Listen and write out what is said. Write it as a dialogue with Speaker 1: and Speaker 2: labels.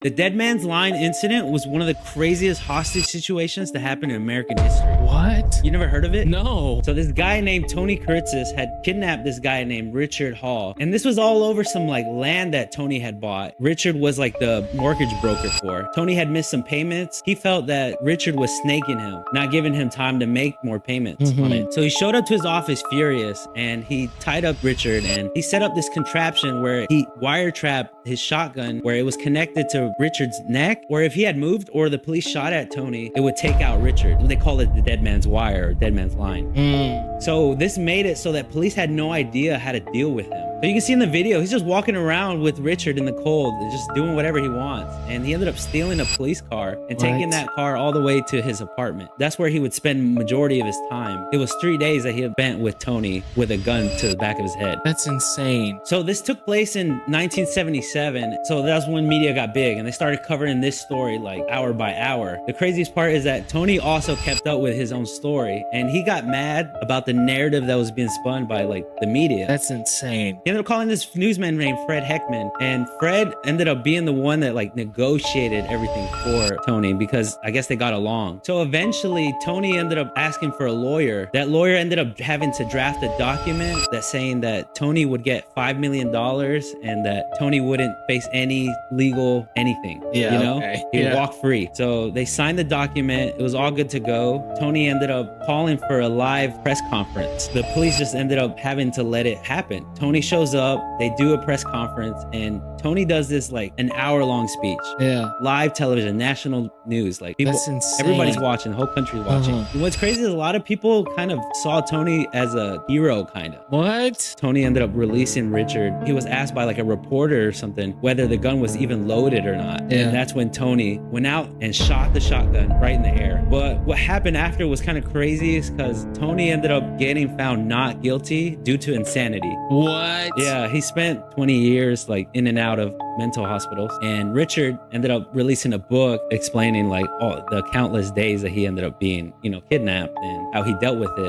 Speaker 1: The Dead Man's Line incident was one of the craziest hostage situations to happen in American history.
Speaker 2: What?
Speaker 1: You never heard of it?
Speaker 2: No.
Speaker 1: So this guy named Tony Kuritzis had kidnapped this guy named Richard Hall. And this was all over some like land that Tony had bought. Richard was like the mortgage broker for. Tony had missed some payments. He felt that Richard was snaking him, not giving him time to make more payments on it. So he showed up to his office furious and he tied up Richard and he set up this contraption where he wiretrapped his shotgun where it was connected to Richard's neck, where if he had moved or the police shot at Tony, it would take out Richard. They call it the dead man's wire or dead man's line. So this made it so that police had no idea how to deal with him. So you can see in the video, he's just walking around with Richard in the cold, just doing whatever he wants. And he ended up stealing a police car and taking that car all the way to his apartment. That's where he would spend majority of his time. It was 3 days that he had spent with Tony with a gun to the back of his head.
Speaker 2: That's insane.
Speaker 1: So this took place in 1977. So that's when media got big and they started covering this story like hour by hour. The craziest part is that Tony also kept up with his own story and he got mad about the narrative that was being spun by like the media.
Speaker 2: That's insane.
Speaker 1: He ended up calling this newsman named Fred Heckman, and Fred ended up being the one that like negotiated everything for Tony because I guess they got along. So eventually Tony ended up asking for a lawyer. That lawyer ended up having to draft a document that saying that Tony would get $5 million and that Tony wouldn't face any legal anything.
Speaker 2: Yeah,
Speaker 1: you know,
Speaker 2: okay.
Speaker 1: he'd walk free. So they signed the document. It was all good to go. Tony ended up calling for a live press conference. The police just ended up having to let it happen. Tony shows up, they do a press conference, and Tony does this like an hour-long speech.
Speaker 2: Yeah.
Speaker 1: Live television, national news. Like people,
Speaker 2: That's insane.
Speaker 1: everybody's watching, the whole country's watching. And what's crazy is a lot of people kind of saw Tony as a hero, kind of.
Speaker 2: What?
Speaker 1: Tony ended up releasing Richard. He was asked by like a reporter or something whether the gun was even loaded or not.
Speaker 2: Yeah.
Speaker 1: And that's when Tony went out and shot the shotgun right in the air. But what happened after was kind of crazy is because Tony ended up getting found not guilty due to insanity.
Speaker 2: What?
Speaker 1: Yeah, he spent 20 years like in and out of mental hospitals. And Richard ended up releasing a book explaining like all the countless days that he ended up being, you know, kidnapped and how he dealt with it.